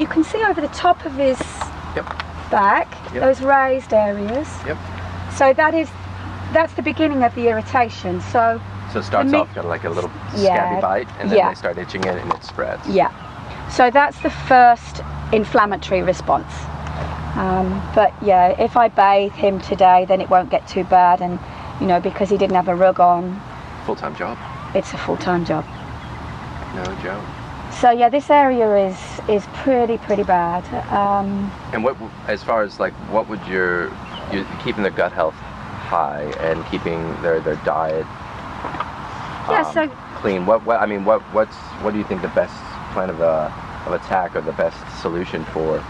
can see over the top of his back, those raised areas. So that's the beginning of the irritation. So it starts off kind of like a little scabby bite, and then they start itching it, and it spreads. Yeah. So that's the first inflammatory response. But yeah, if I bathe him today, then it won't get too bad, and because he didn't have a rug on. Full-time job. It's a full-time job. No joke. So yeah, this area is pretty bad. And what, as far as like, what would you're keeping their gut health high and keeping their diet clean? What do you think the best plan of attack or the best solution for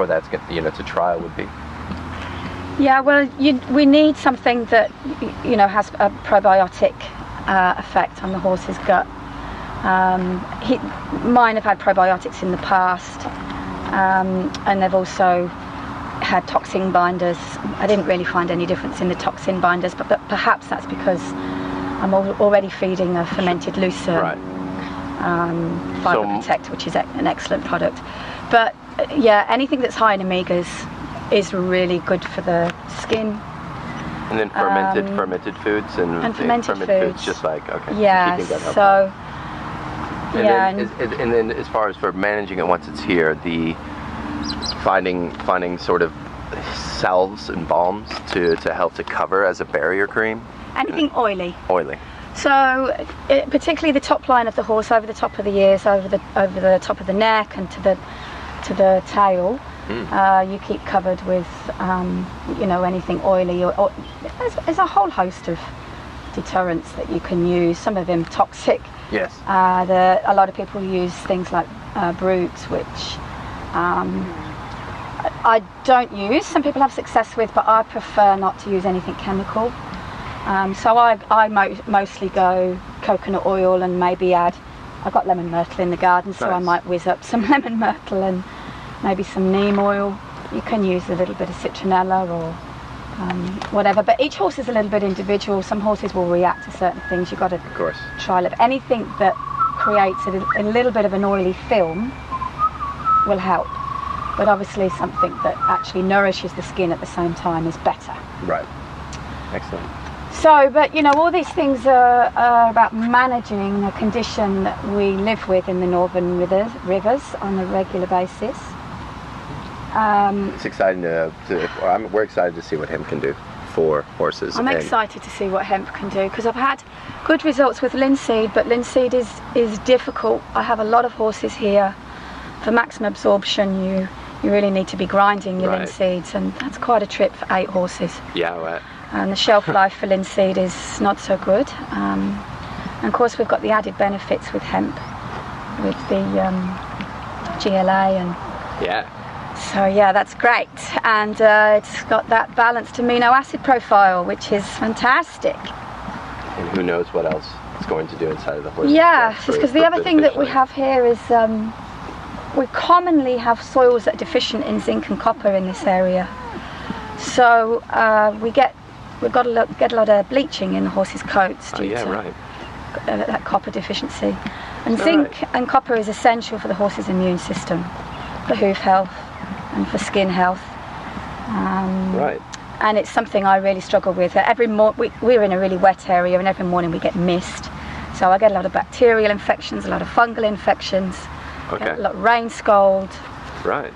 that to trial would be? Yeah, well, we need something that has a probiotic effect on the horse's gut. Mine have had probiotics in the past, and they've also had toxin binders. I didn't really find any difference in the toxin binders, but perhaps that's because I'm already feeding a fermented lucerne, Fibre Protect, which is an excellent product. But yeah, anything that's high in omegas is really good for the skin. And then fermented foods and fermented foods, just like yeah. So and then as far as for managing it once it's here, the finding sort of salves and balms to help to cover as a barrier cream. Anything oily. Oily. So particularly the top line of the horse, over the top of the ears, over the top of the neck, and to the tail. You keep covered with anything oily, or there's a whole host of deterrents that you can use. Some of them toxic. Yes. A lot of people use things like Brute, which I don't use. Some people have success with, but I prefer not to use anything chemical. So I mostly go coconut oil, and maybe I've got lemon myrtle in the garden, so I might whiz up some lemon myrtle and maybe some neem oil. You can use a little bit of citronella or whatever, but each horse is a little bit individual. Some horses will react to certain things. You've got to trial it. Anything that creates a little bit of an oily film will help, but obviously something that actually nourishes the skin at the same time is better. Right. Excellent. So, but all these things are about managing a condition that we live with in the northern rivers on a regular basis. It's exciting we're excited to see what hemp can do for horses. I'm excited to see what hemp can do, because I've had good results with linseed, but linseed is difficult. I have a lot of horses here. For maximum absorption, you really need to be grinding your linseeds, and that's quite a trip for 8 horses. Yeah, right. And the shelf life for linseed is not so good. And of course, we've got the added benefits with hemp, with the GLA and. Yeah. So yeah, that's great, and it's got that balanced amino acid profile, which is fantastic. And who knows what else it's going to do inside of the horse. Yeah, because the other thing that we have here is we commonly have soils that are deficient in zinc and copper in this area. So we've got to get a lot of bleaching in the horses' coats due to that copper deficiency. And zinc and copper is essential for the horse's immune system, for hoof health, and for skin health. And it's something I really struggle with. We're in a really wet area, and every morning we get mist. So I get a lot of bacterial infections, a lot of fungal infections, a lot of rain scald. Right.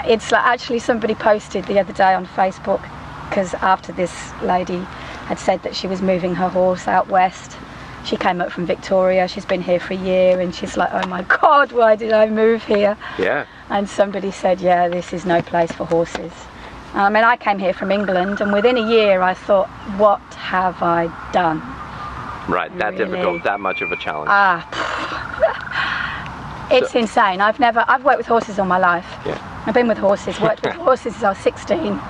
It's like, actually somebody posted the other day on Facebook, because after this lady had said that she was moving her horse out west. She came up from Victoria, she's been here for a year, and she's like, oh my God, why did I move here? Yeah. And somebody said, yeah, this is no place for horses. And I came here from England, and within a year I thought, what have I done? Right, that really difficult, that much of a challenge. It's insane. I've worked with horses all my life. Yeah. I've been with horses, worked with horses since I was 16.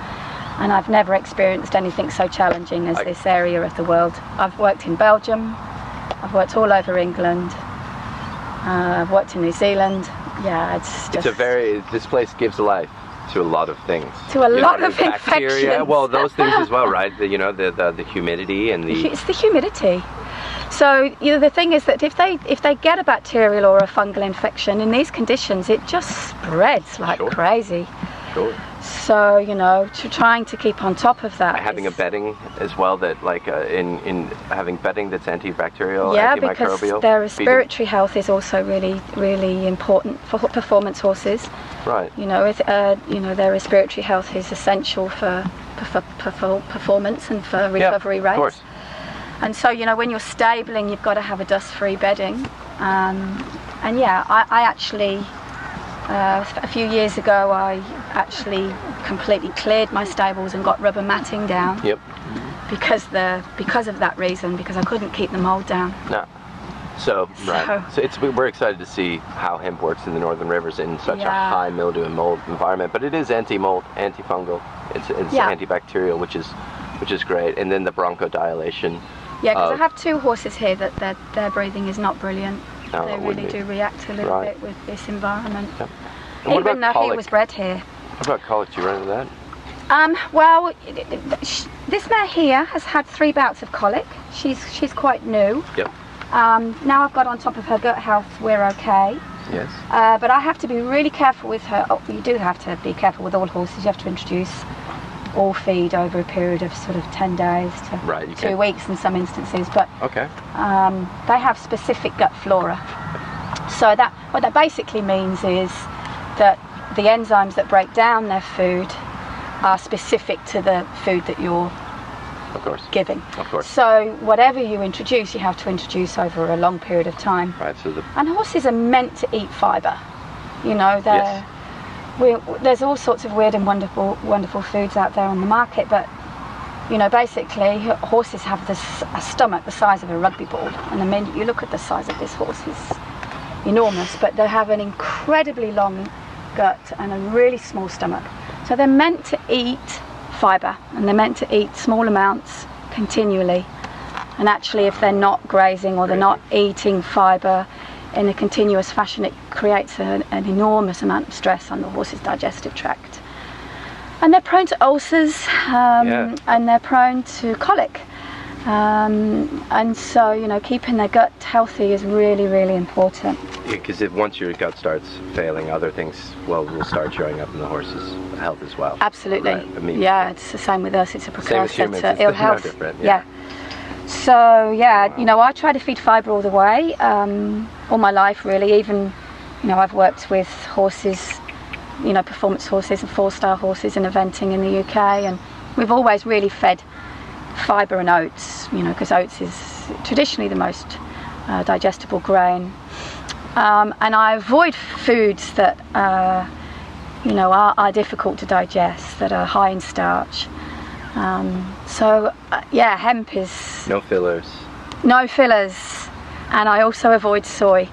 And I've never experienced anything so challenging as this area of the world. I've worked in Belgium, I've worked all over England, I've worked in New Zealand. Yeah, it's just... this place gives life to a lot of things. To a lot of infections. Well, those things as well, right? The humidity and the... It's the humidity. So the thing is that if they get a bacterial or a fungal infection in these conditions, it just spreads like crazy. Sure. So trying to keep on top of that. Having a bedding as well, that like in having bedding that's antibacterial, because antimicrobial. their respiratory health is also really, really important for performance horses. Right. Their respiratory health is essential for performance and for recovery rates. Of course. And so, when you're stabling, you've got to have a dust-free bedding. I actually, a few years ago, I actually completely cleared my stables and got rubber matting down. Yep. Because of that reason, because I couldn't keep the mold down. No. So we're excited to see how hemp works in the Northern Rivers in such a high mildew and mold environment. But it is anti-mold, antifungal, it's antibacterial, which is great. And then the bronchodilation. Yeah, because I have two horses here that their breathing is not brilliant. No, they really do react a little bit with this environment. Yeah. And what Even about though colic? he was bred here. What about colic? Do you run into that? Well, this mare here has had 3 bouts of colic. She's quite new. Yep. Now I've got on top of her gut health, we're okay. Yes. But I have to be really careful with her. Oh, you do have to be careful with all horses. You have to introduce all feed over a period of sort of 10 days to 2 weeks in some instances. But they have specific gut flora. So what that basically means is that the enzymes that break down their food are specific to the food that you're giving. Of course. So whatever you introduce, you have to introduce over a long period of time. Right. And horses are meant to eat fibre. There's all sorts of weird and wonderful foods out there on the market, but basically horses have a stomach the size of a rugby ball, and the minute you look at the size of this horse, is enormous, but they have an incredibly long gut and a really small stomach. So they're meant to eat fibre, and they're meant to eat small amounts continually. And actually, if they're not grazing or they're not eating fibre in a continuous fashion, it creates an enormous amount of stress on the horse's digestive tract. And they're prone to ulcers, and they're prone to colic. And so, keeping their gut healthy is really, really important. Because once your gut starts failing, other things will start showing up in the horse's health as well. Absolutely. Right? It's the same with us. It's a precursor to ill health. No different. Yeah. So I try to feed fibre all the way, all my life really. Even, I've worked with horses, performance horses and 4-star horses in eventing in the UK, and we've always really fed fibre and oats, because oats is traditionally the most digestible grain. And I avoid foods that are difficult to digest, that are high in starch. Hemp is... No fillers. No fillers. And I also avoid soy.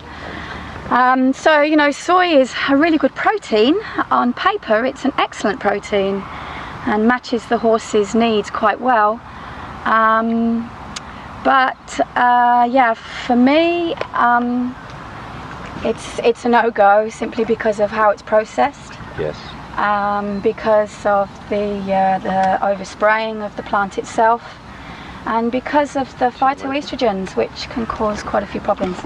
Soy is a really good protein. On paper, it's an excellent protein and matches the horse's needs quite well. For me, it's a no-go simply because of how it's processed. Yes. Because of the overspraying of the plant itself, and because of the phytoestrogens, which can cause quite a few problems.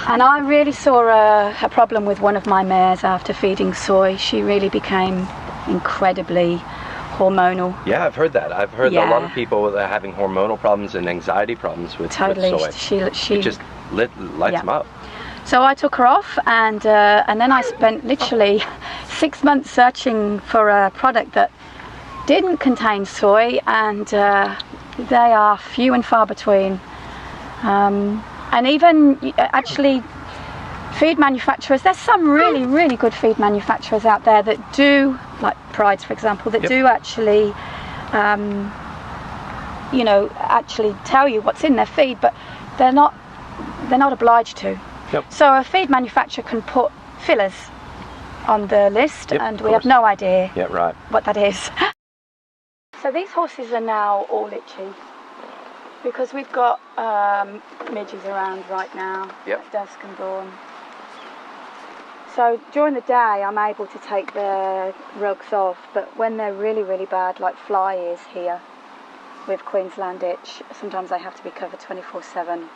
And I really saw a problem with one of my mares after feeding soy. She really became incredibly hormonal. Yeah, I've heard that. I've heard a lot of people having hormonal problems and anxiety problems with soy. It just lights them up. So I took her off, and then I spent literally 6 months searching for a product that didn't contain soy, and they are few and far between. And even actually feed manufacturers, there's some really, really good feed manufacturers out there that do, like Pride's for example, that do actually, actually tell you what's in their feed, but they're not obliged to. Yep. So a feed manufacturer can put fillers on the list, and we have no idea what that is. So these horses are now all itchy because we've got midges around right now at dusk and dawn. So during the day I'm able to take the rugs off, but when they're really, really bad, like Fly is here with Queensland itch, sometimes they have to be covered 24/7.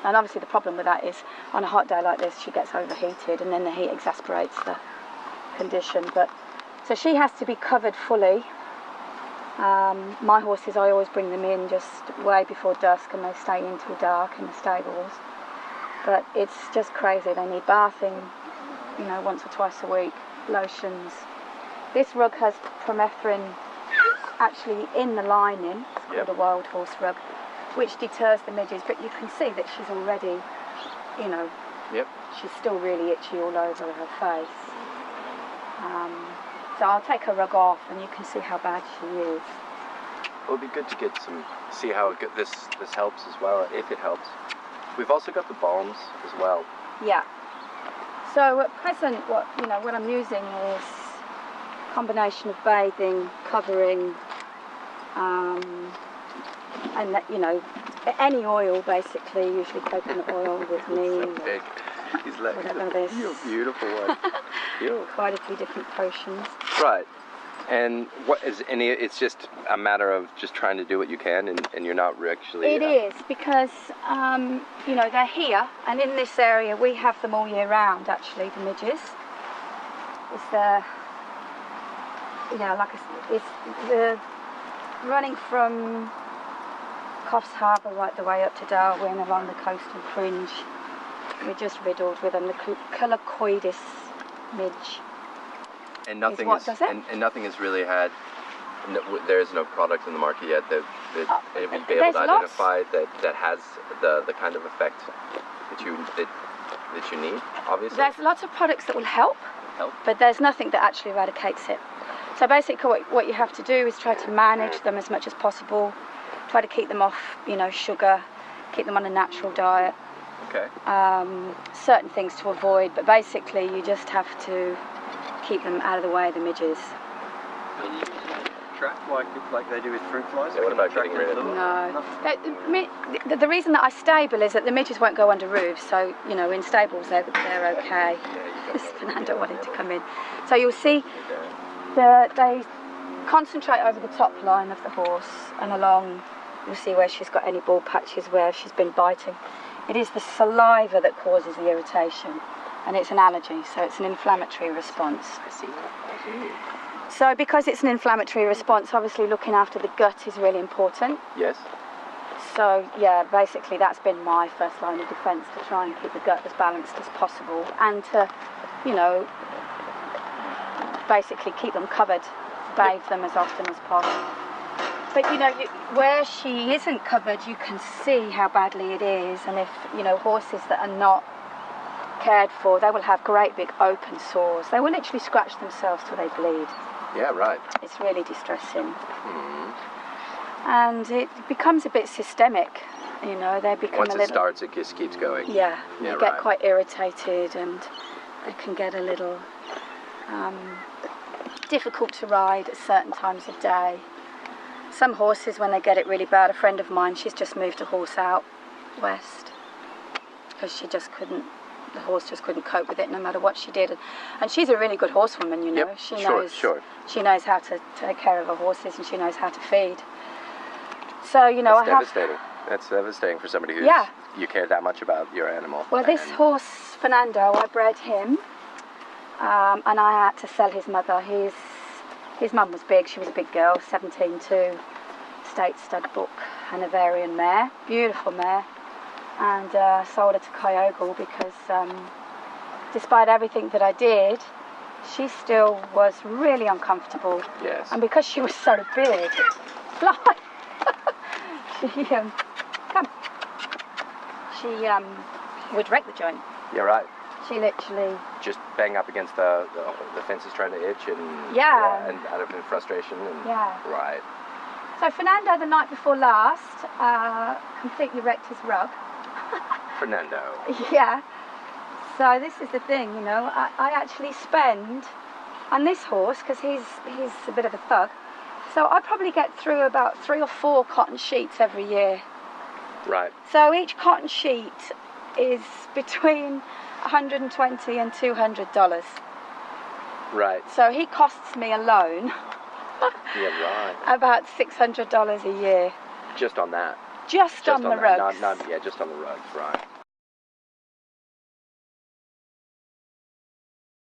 And obviously the problem with that is on a hot day like this, she gets overheated and then the heat exasperates the condition. But so she has to be covered fully. My horses, I always bring them in just way before dusk and they stay in till dark in the stables. But it's just crazy. They need bathing, you know, once or twice a week, lotions. This rug has permethrin actually in the lining. It's called a wild horse rug, which deters the midges. But you can see that she's already, you know, she's still really itchy all over her face. So I'll take her rug off and you can see how bad she is. Well, it'd be good to get see how this helps as well, if it helps. We've also got the balms as well. Yeah. So at present, what I'm using is a combination of bathing, covering, and that, you know, any oil basically, usually coconut oil with neem. So big. He's like, you're a beautiful one. Quite a few different potions. Right. And what is any? It's just a matter of just trying to do what you can, and you're not actually. It is because you know, they're here, and in this area we have them all year round. Actually, the midges. It's the, you know, like it's the running from Coffs Harbour right the way up to Darwin along the coastal fringe. We're just riddled with them. The Colocoidis midge. And nothing and nothing has really had. There is no product in the market yet that you've been able to identify that has the kind of effect that you need. Obviously, there's lots of products that will help, but there's nothing that actually eradicates it. So basically, what you have to do is try to manage them as much as possible. Try to keep them off, you know, sugar. Keep them on a natural diet. Okay. Certain things to avoid, but basically, you just have to keep them out of the way of the midges. Trap like they do with fruit flies? Yeah, what about getting rid of them? No. The reason that I stable is that the midges won't go under roofs, so, you know, in stables they're okay. This Fernando wanted to come in. So you'll see they concentrate over the top line of the horse and along. You'll see where she's got any bald patches where she's been biting. It is the saliva that causes the irritation. And it's an allergy, so it's an inflammatory response. I see. So because it's an inflammatory response, obviously looking after the gut is really important. Yes. So yeah, basically that's been my first line of defence, to try and keep the gut as balanced as possible and to, you know, basically keep them covered, bathe them as often as possible. But you know, where she isn't covered, you can see how badly it is, and if, you know, horses that are not cared for, they will have great big open sores. They will literally scratch themselves till they bleed. Yeah, right. It's really distressing. And it becomes a bit systemic, you know, they become Once it starts, it just keeps going. Yeah, they get quite irritated and they can get a little difficult to ride at certain times of day. Some horses, when they get it really bad, a friend of mine, she's just moved a horse out west because she just couldn't, the horse just couldn't cope with it no matter what she did. And she's a really good horsewoman, you know. Yep. She knows how to take care of her horses and she knows how to feed. So, you know, devastating. That's devastating for somebody who's you care that much about your animal. Well, this horse, Fernando, I bred him and I had to sell his mother. His mum was big, she was a big girl, 17'2", state stud book, Hanoverian mare, beautiful mare. And sold her to Kyogle because despite everything that I did, she still was really uncomfortable. Yes. And because she was so big, fly, she would wreck the joint. You're right. She literally just bang up against the fences trying to itch and and out of frustration and right. So Fernando, the night before last, completely wrecked his rug. Fernando. Yeah. So this is the thing, you know, I actually spend on this horse, because he's a bit of a thug, so I probably get through about 3 or 4 cotton sheets every year. Right. So each cotton sheet is between $120 and $200. Right. So he costs me alone yeah, right. about $600 a year. Just on that. Just on the rugs. Yeah, just on the rugs, right.